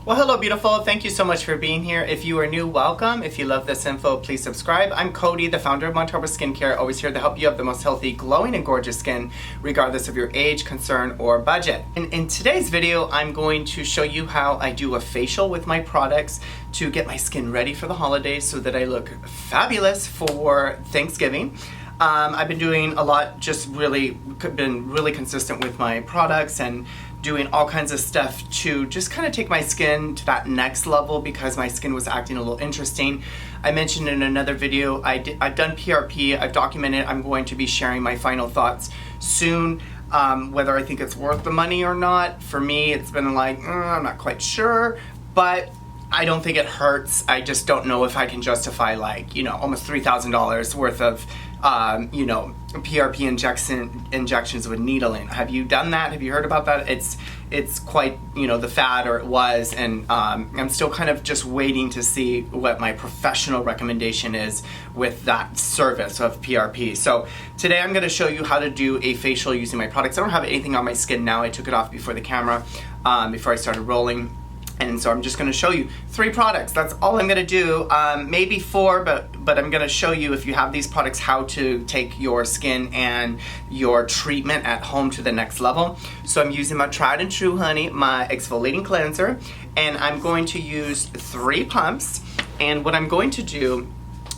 Well, hello beautiful. Thank you so much for being here. If you are new, welcome. If you love this info, please subscribe. I'm Cody, the founder of Montarbo Skincare, always here to help you have the most healthy, glowing, and gorgeous skin, regardless of your age, concern, or budget. In today's video, I'm going to show you how I do a facial with my products to get my skin ready for the holidays so that I look fabulous for Thanksgiving. I've been doing a lot, been really consistent with my products and doing all kinds of stuff to just kind of take my skin to that next level because my skin was acting a little interesting. I mentioned in another video, I've done PRP, I've documented, I'm going to be sharing my final thoughts soon. Whether I think it's worth the money or not, for me it's been like, I'm not quite sure, but I don't think it hurts. I just don't know if I can justify almost $3,000 worth of PRP injections with needling. Have you done that? Have you heard about that? It's quite, the fad, or it was, and I'm still kind of just waiting to see what my professional recommendation is with that service of PRP. So today I'm going to show you how to do a facial using my products. I don't have anything on my skin now. I took it off before the camera, before I started rolling. And so I'm just going to show you 3 products. That's all I'm going to do. Maybe 4, but I'm going to show you, if you have these products, how to take your skin and your treatment at home to the next level. So I'm using my tried and true, honey, my exfoliating cleanser, and I'm going to use 3 pumps. And what I'm going to do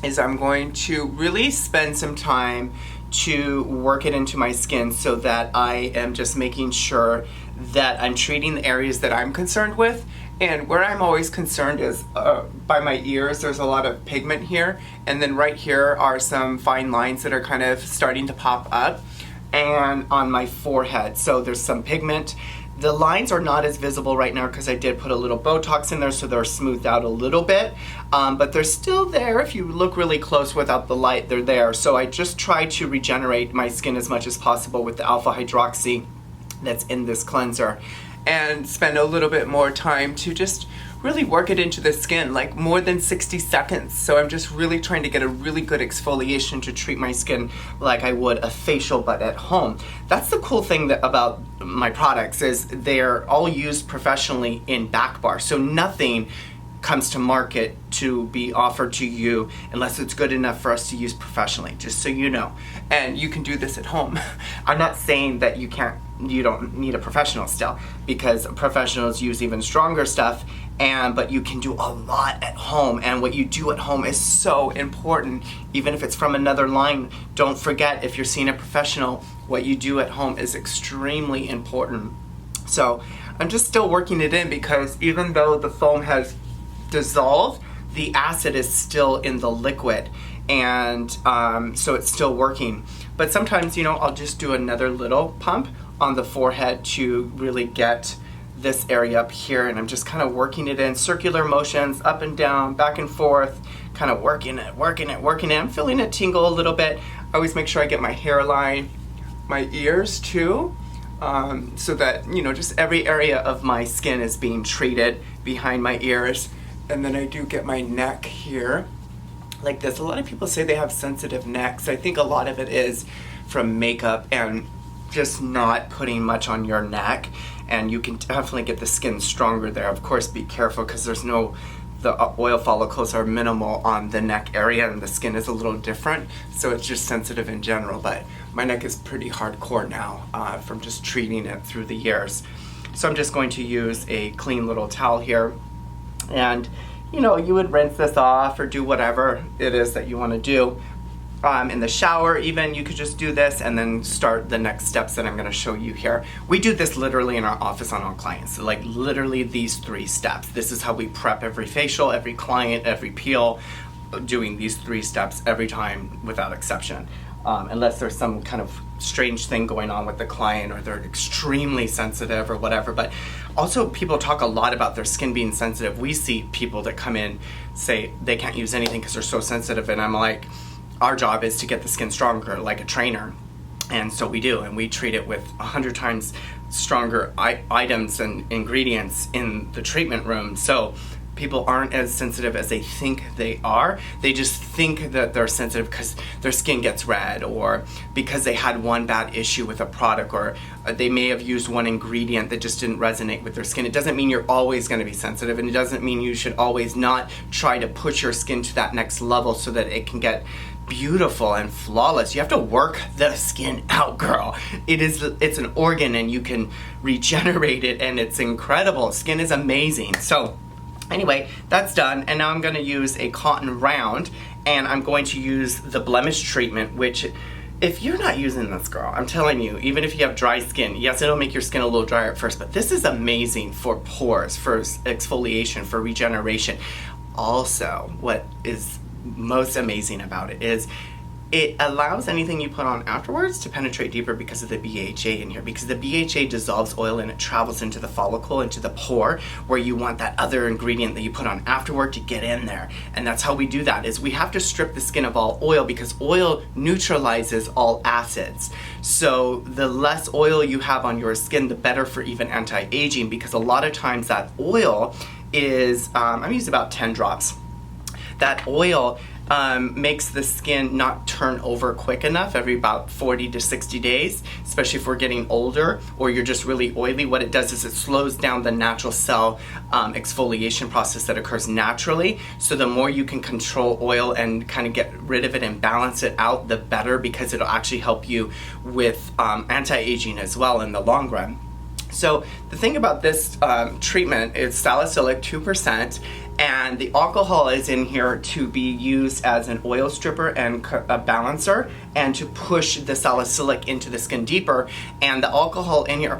is I'm going to really spend some time to work it into my skin so that I am just making sure that I'm treating the areas that I'm concerned with. And where I'm always concerned is by my ears. There's a lot of pigment here, and then right here are some fine lines that are kind of starting to pop up, and on my forehead. So there's some pigment. The lines are not as visible right now because I did put a little Botox in there, so they're smoothed out a little bit, but they're still there. If you look really close without the light, they're there. So I just try to regenerate my skin as much as possible with the alpha hydroxy that's in this cleanser, and spend a little bit more time to just really work it into the skin, like more than 60 seconds. So I'm just really trying to get a really good exfoliation to treat my skin like I would a facial, but at home. That's the cool thing about my products, is they're all used professionally in back bar. So nothing comes to market to be offered to you unless it's good enough for us to use professionally, just so you know. And you can do this at home. I'm not saying that you don't need a professional still, because professionals use even stronger stuff, but you can do a lot at home, and what you do at home is so important. Even if it's from another line, don't forget, if you're seeing a professional, what you do at home is extremely important. So I'm just still working it in, because even though the foam has dissolved, the acid is still in the liquid, and so it's still working. But sometimes, I'll just do another little pump on the forehead to really get this area up here, and I'm just kind of working it in circular motions, up and down, back and forth, kind of working it. I'm feeling it tingle a little bit. I always make sure I get my hairline, my ears too, so that, just every area of my skin is being treated behind my ears. And then I do get my neck here, like this. A lot of people say they have sensitive necks. I think a lot of it is from makeup and just not putting much on your neck, and you can definitely get the skin stronger there. Of course, be careful, because the oil follicles are minimal on the neck area, and the skin is a little different, so it's just sensitive in general. But my neck is pretty hardcore now from just treating it through the years. So I'm just going to use a clean little towel here, and you would rinse this off or do whatever it is that you want to do. In the shower even, you could just do this and then start the next steps that I'm going to show you here. We do this literally in our office on all clients, so like literally these 3 steps. This is how we prep every facial, every client, every peel, doing these 3 steps every time without exception. Unless there's some kind of strange thing going on with the client, or they're extremely sensitive or whatever. But also, people talk a lot about their skin being sensitive. We see people that come in say they can't use anything because they're so sensitive, and I'm like, our job is to get the skin stronger like a trainer. And so we do, and we treat it with 100 times stronger items and ingredients in the treatment room. So people aren't as sensitive as they think they are. They just think that they're sensitive because their skin gets red, or because they had one bad issue with a product, or they may have used one ingredient that just didn't resonate with their skin. It doesn't mean you're always going to be sensitive, and it doesn't mean you should always not try to push your skin to that next level so that it can get beautiful and flawless. You have to work the skin out, girl. It's an organ, and you can regenerate it, and it's incredible. Skin is amazing. So anyway, that's done, and now I'm going to use a cotton round, and I'm going to use the Blemish Treatment, which, if you're not using this, girl, I'm telling you, even if you have dry skin, yes, it'll make your skin a little drier at first, but this is amazing for pores, for exfoliation, for regeneration. Also, what is most amazing about it is it allows anything you put on afterwards to penetrate deeper because of the BHA in here, because the BHA dissolves oil and it travels into the follicle, into the pore, where you want that other ingredient that you put on afterward to get in there. And that's how we do that, is we have to strip the skin of all oil, because oil neutralizes all acids. So the less oil you have on your skin, the better for even anti-aging, because a lot of times that oil is, I'm using about 10 drops. That oil makes the skin not turn over quick enough every about 40 to 60 days, especially if we're getting older or you're just really oily. What it does is it slows down the natural cell exfoliation process that occurs naturally. So the more you can control oil and kind of get rid of it and balance it out, the better, because it'll actually help you with anti-aging as well in the long run. So the thing about this treatment is salicylic 2%, and the alcohol is in here to be used as an oil stripper and a balancer, and to push the salicylic into the skin deeper. And the alcohol in here,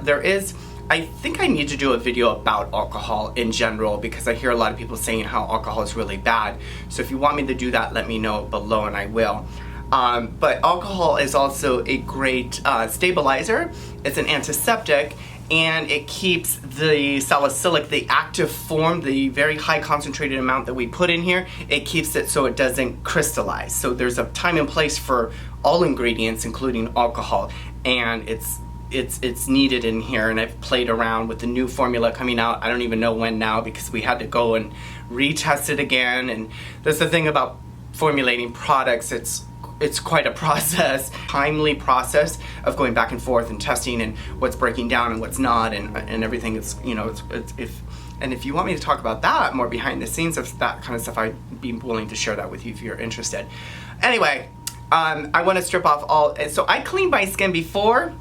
I think I need to do a video about alcohol in general, because I hear a lot of people saying how alcohol is really bad. So if you want me to do that, let me know below and I will. But alcohol is also a great stabilizer. It's an antiseptic, and it keeps the salicylic, the active form, the very high concentrated amount that we put in here, it keeps it so it doesn't crystallize. So there's a time and place for all ingredients, including alcohol, and it's needed in here. And I've played around with the new formula coming out. I don't even know when now, because we had to go and retest it again. And that's the thing about formulating products, it's quite a process, timely process of going back and forth and testing and what's breaking down and what's not, and everything is, if you want me to talk about that more behind the scenes of that kind of stuff, I'd be willing to share that with you if you're interested. Anyway, I want to strip off so I cleaned my skin before,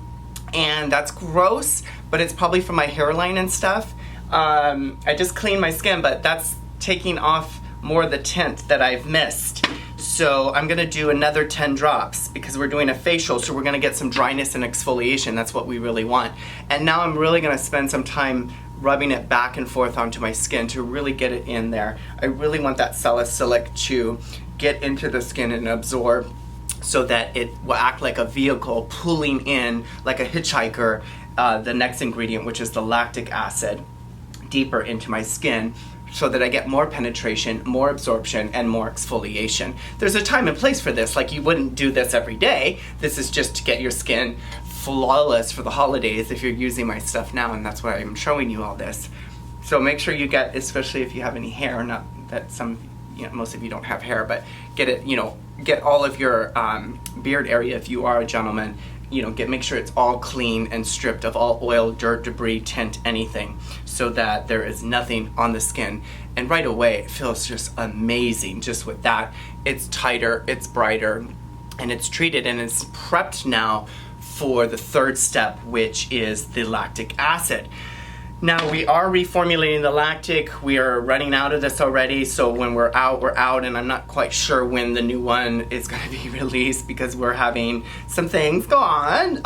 and that's gross, but it's probably from my hairline and stuff. I just cleaned my skin, but that's taking off more of the tint that I've missed. So I'm gonna do another 10 drops, because we're doing a facial, so we're gonna get some dryness and exfoliation. That's what we really want. And now I'm really gonna spend some time rubbing it back and forth onto my skin to really get it in there. I really want that salicylic to get into the skin and absorb, so that it will act like a vehicle pulling in, like a hitchhiker, the next ingredient, which is the lactic acid, deeper into my skin, so that I get more penetration, more absorption, and more exfoliation. There's a time and place for this. Like, you wouldn't do this every day. This is just to get your skin flawless for the holidays if you're using my stuff now, and that's why I'm showing you all this. So make sure you get, especially if you have any hair, not that most of you don't have hair, but get it, get all of your beard area if you are a gentleman. Make sure it's all clean and stripped of all oil, dirt, debris, tint, anything, so that there is nothing on the skin. And right away, it feels just amazing. Just with that, it's tighter, it's brighter, and it's treated, and it's prepped now for the third step, which is the lactic acid. Now, we are reformulating the lactic. We are running out of this already, so when we're out, and I'm not quite sure when the new one is going to be released, because we're having some things go on,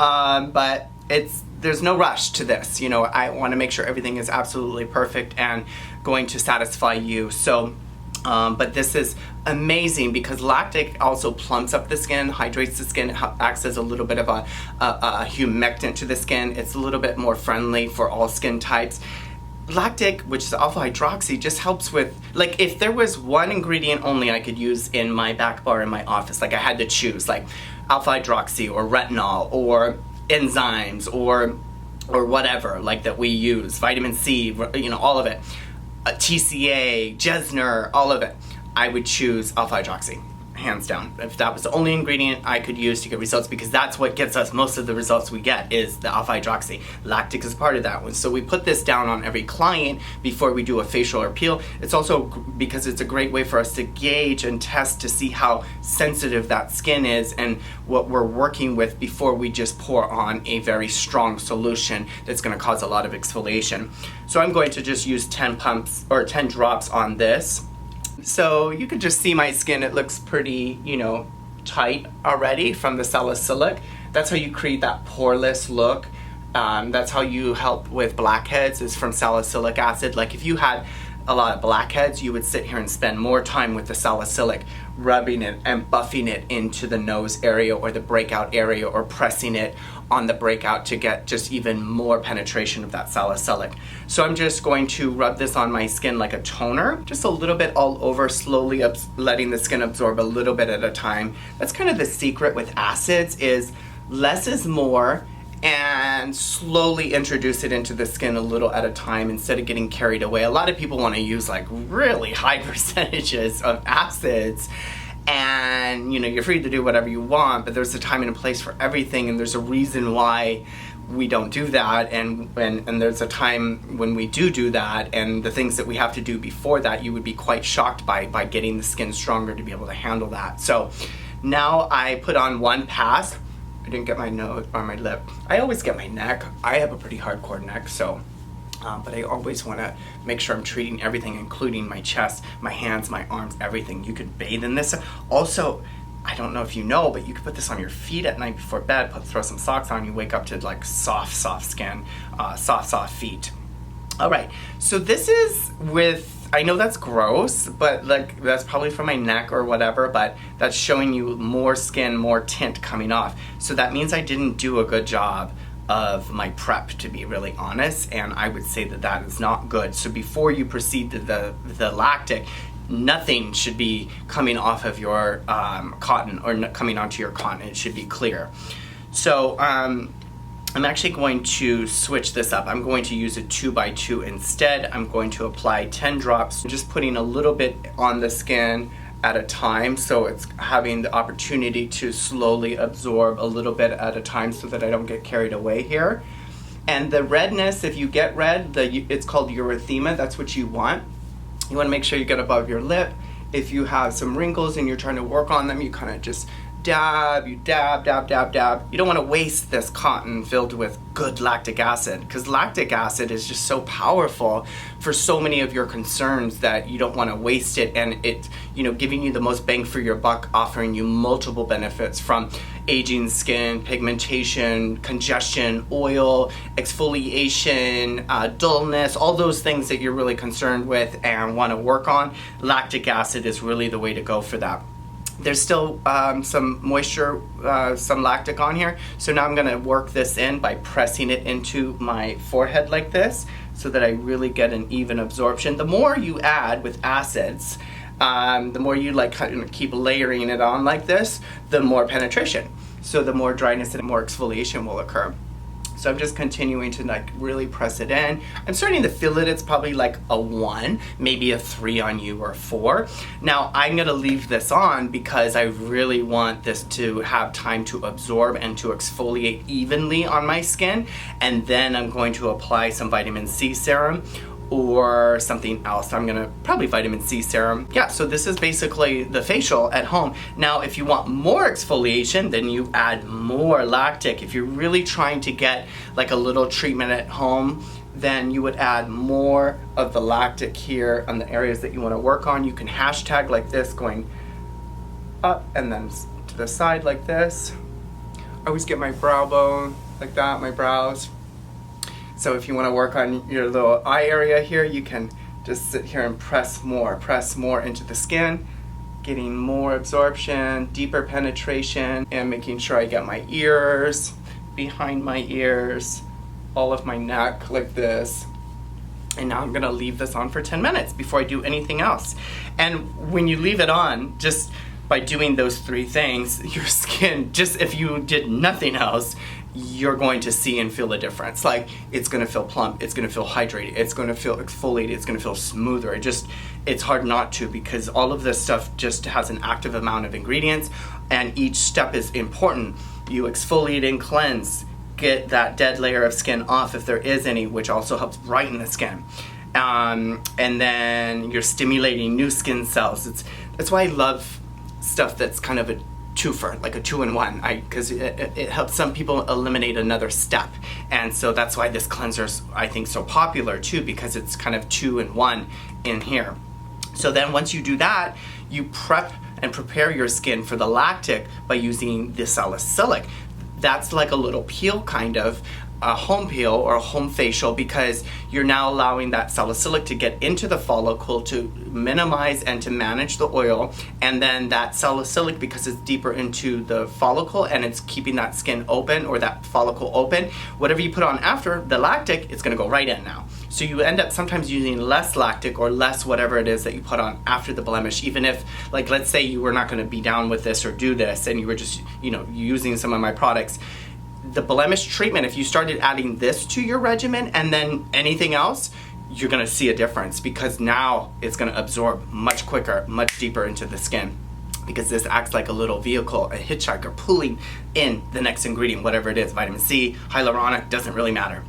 but there's no rush to this. I want to make sure everything is absolutely perfect and going to satisfy you. So, but this is amazing, because lactic also plumps up the skin, hydrates the skin, acts as a little bit of a humectant to the skin. It's a little bit more friendly for all skin types. Lactic, which is alpha hydroxy, just helps with, like, if there was one ingredient only I could use in my back bar in my office, like I had to choose, like alpha hydroxy or retinol or enzymes or whatever, like that we use, vitamin C, all of it. TCA, Jesner, all of it, I would choose alpha hydroxy, hands down. If that was the only ingredient I could use to get results, because that's what gets us most of the results we get is the alpha hydroxy. Lactic is part of that one. So we put this down on every client before we do a facial or peel. It's also because it's a great way for us to gauge and test to see how sensitive that skin is and what we're working with before we just pour on a very strong solution that's going to cause a lot of exfoliation. So I'm going to just use 10 pumps or 10 drops on this. So you can just see my skin, it looks pretty, you know, tight already from the salicylic. That's how you create that poreless look. That's how you help with blackheads, is from salicylic acid. Like if you had a lot of blackheads, you would sit here and spend more time with the salicylic, rubbing it and buffing it into the nose area or the breakout area, or pressing it on the breakout to get just even more penetration of that salicylic. So I'm just going to rub this on my skin like a toner, just a little bit all over, slowly letting the skin absorb a little bit at a time. That's kind of the secret with acids, is less is more, and slowly introduce it into the skin a little at a time instead of getting carried away. A lot of people want to use like really high percentages of acids, and you know, you're free to do whatever you want, but there's a time and a place for everything, and there's a reason why we don't do that, and there's a time when we do that, and the things that we have to do before that, you would be quite shocked by getting the skin stronger to be able to handle that. So now I put on one pass. I didn't get my nose or my lip. I always get my neck. I have a pretty hardcore neck, so but I always want to make sure I'm treating everything, including my chest, my hands, my arms, everything. You could bathe in this. Also, I don't know if you know, but you could put this on your feet at night before bed, throw some socks on, you wake up to like soft skin, soft feet. All right, so this is with, I know that's gross, but like that's probably from my neck or whatever, but that's showing you more skin, more tint coming off. So that means I didn't do a good job of my prep, to be really honest, and I would say that that is not good. So before you proceed to the lactic, nothing should be coming off of your cotton or coming onto your cotton. It should be clear. So I'm actually going to switch this up. I'm going to use a 2x2 instead. I'm going to apply 10 drops, just putting a little bit on the skin at a time, so it's having the opportunity to slowly absorb a little bit at a time so that I don't get carried away here. And the redness, if you get red, it's called erythema. That's what you want. You want to make sure you get above your lip. If you have some wrinkles and you're trying to work on them, you kind of just dab. You don't want to waste this cotton filled with good lactic acid, because lactic acid is just so powerful for so many of your concerns that you don't want to waste it, and it, you know, giving you the most bang for your buck, offering you multiple benefits from aging skin, pigmentation, congestion, oil, exfoliation, dullness, all those things that you're really concerned with and want to work on. Lactic acid is really the way to go for that. There's still some moisture, some lactic on here. So now I'm gonna work this in by pressing it into my forehead like this so that I really get an even absorption. The more you add with acids, the more you like kind of keep layering it on like this, the more penetration. So the more dryness and more exfoliation will occur. So I'm just continuing to like really press it in. I'm starting to feel it. It's probably like a 1, maybe a 3 on you, or a 4. Now I'm gonna leave this on because I really want this to have time to absorb and to exfoliate evenly on my skin. And then I'm going to apply some vitamin C serum or something else. I'm gonna probably vitamin C serum. Yeah, so this is basically the facial at home. Now, if you want more exfoliation, then you add more lactic. If you're really trying to get like a little treatment at home, then you would add more of the lactic here on the areas that you wanna work on. You can hashtag like this, going up and then to the side like this. I always get my brow bone like that, my brows. So if you want to work on your little eye area here, you can just sit here and press more into the skin, getting more absorption, deeper penetration, and making sure I get my ears, behind my ears, all of my neck like this. And now I'm gonna leave this on for 10 minutes before I do anything else. And when you leave it on, just by doing those 3 things, your skin, just if you did nothing else, you're going to see and feel a difference. Like, it's gonna feel plump, it's gonna feel hydrated, it's gonna feel exfoliated, it's gonna feel smoother. It's hard not to, because all of this stuff just has an active amount of ingredients, and each step is important. You exfoliate and cleanse, get that dead layer of skin off if there is any, which also helps brighten the skin. And then you're stimulating new skin cells. That's why I love stuff that's kind of a twofer, like a 2-in-1, because it helps some people eliminate another step. And so that's why this cleanser's, I think, so popular too, because it's kind of 2-in-1 in here. So then once you do that, you prep and prepare your skin for the lactic by using the salicylic. That's like a little peel, kind of a home peel or a home facial, because you're now allowing that salicylic to get into the follicle to minimize and to manage the oil. And then that salicylic, because it's deeper into the follicle and it's keeping that skin open or that follicle open, whatever you put on after the lactic, it's going to go right in now. So you end up sometimes using less lactic or less whatever it is that you put on after the blemish, even if, like, let's say you were not going to be down with this or do this and you were just, using some of my products. The blemish treatment, if you started adding this to your regimen and then anything else, you're gonna see a difference, because now it's gonna absorb much quicker, much deeper into the skin, because this acts like a little vehicle, a hitchhiker pulling in the next ingredient, whatever it is, vitamin C, hyaluronic, doesn't really matter.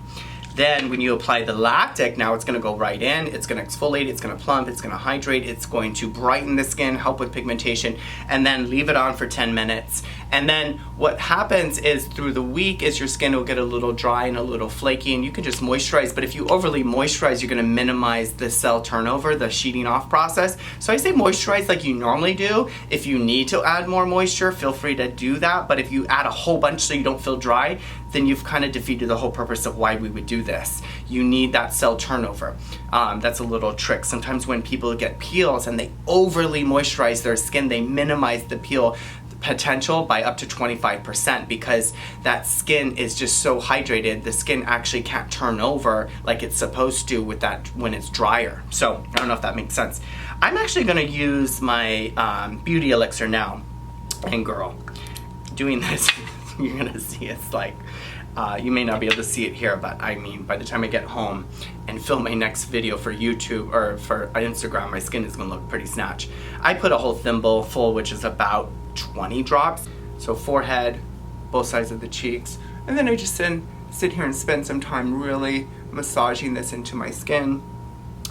Then when you apply the lactic, now it's gonna go right in, it's gonna exfoliate, it's gonna plump, it's gonna hydrate, it's going to brighten the skin, help with pigmentation, and then leave it on for 10 minutes. And then what happens is through the week is your skin will get a little dry and a little flaky, and you can just moisturize, but if you overly moisturize, you're gonna minimize the cell turnover, the sheeting off process. So I say moisturize like you normally do. If you need to add more moisture, feel free to do that, but if you add a whole bunch so you don't feel dry, then you've kind of defeated the whole purpose of why we would do this. You need that cell turnover. That's a little trick. Sometimes when people get peels and they overly moisturize their skin, they minimize the peel potential by up to 25%, because that skin is just so hydrated, the skin actually can't turn over like it's supposed to with that when it's drier. So I don't know if that makes sense. I'm actually going to use my beauty elixir now, and girl, doing this, you're going to see it's like, you may not be able to see it here, but I mean, by the time I get home and film my next video for YouTube or for Instagram, my skin is gonna look pretty snatch. I put a whole thimble full, which is about 20 drops. So forehead, both sides of the cheeks. And then I just sit here and spend some time really massaging this into my skin.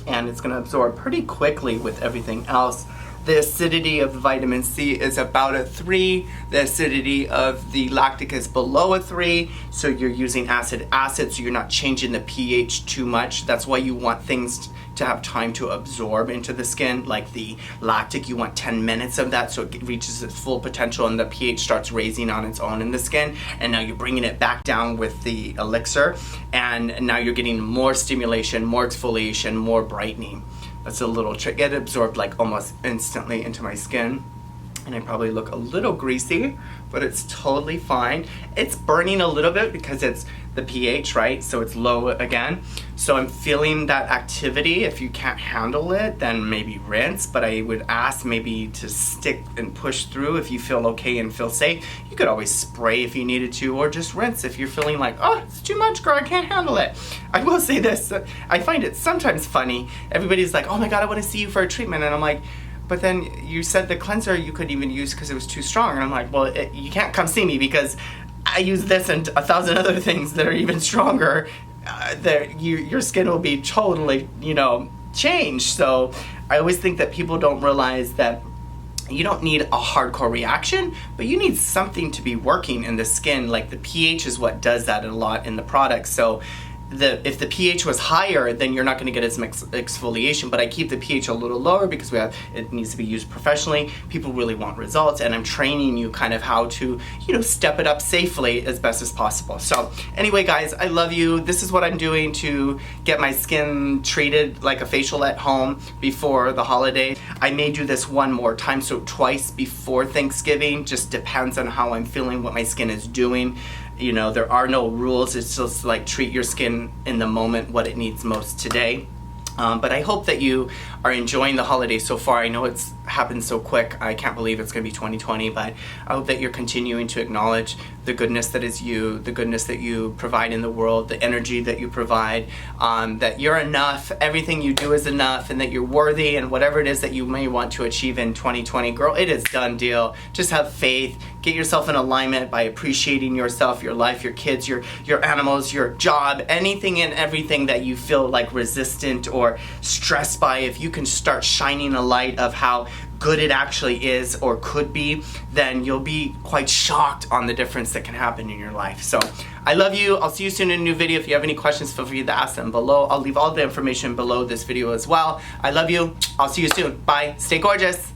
And it's gonna absorb pretty quickly with everything else. The acidity of vitamin C is about a 3. The acidity of the lactic is below a 3. So you're using acid, so you're not changing the pH too much. That's why you want things to have time to absorb into the skin. Like the lactic, you want 10 minutes of that so it reaches its full potential and the pH starts raising on its own in the skin. And now you're bringing it back down with the elixir. And now you're getting more stimulation, more exfoliation, more brightening. That's a little trick. It absorbed like almost instantly into my skin. And I probably look a little greasy, but it's totally fine. It's burning a little bit because it's the pH, right? So it's low again. So I'm feeling that activity. If you can't handle it, then maybe rinse, but I would ask maybe to stick and push through if you feel okay and feel safe. You could always spray if you needed to, or just rinse if you're feeling like, oh, it's too much, girl, I can't handle it. I will say this, I find it sometimes funny. Everybody's like, oh my God, I wanna see you for a treatment. And I'm like, but then you said the cleanser you couldn't even use because it was too strong. And I'm like, well, you can't come see me because I use this and 1,000 other things that are even stronger. Your skin will be totally, changed. So I always think that people don't realize that you don't need a hardcore reaction, but you need something to be working in the skin. Like the pH is what does that a lot in the product. So if the pH was higher, then you're not going to get as much exfoliation, but I keep the pH a little lower because it needs to be used professionally. People really want results, and I'm training you kind of how to, step it up safely as best as possible. So anyway, guys, I love you. This is what I'm doing to get my skin treated like a facial at home before the holiday. I may do this one more time, so twice before Thanksgiving. Just depends on how I'm feeling, what my skin is doing. There are no rules. It's just like treat your skin in the moment, what it needs most today. But I hope that you are enjoying the holidays so far. I know it's happened so quick. I can't believe it's going to be 2020, but I hope that you're continuing to acknowledge the goodness that is you, the goodness that you provide in the world, the energy that you provide, that you're enough, everything you do is enough, and that you're worthy, and whatever it is that you may want to achieve in 2020, girl, it is done deal. Just have faith. Get yourself in alignment by appreciating yourself, your life, your kids, your animals, your job, anything and everything that you feel like resistant or stressed by. If you can start shining a light of how good it actually is or could be, then you'll be quite shocked on the difference that can happen in your life. So I love you. I'll see you soon in a new video. If you have any questions, feel free to ask them below. I'll leave all the information below this video as well. I love you. I'll see you soon. Bye. Stay gorgeous.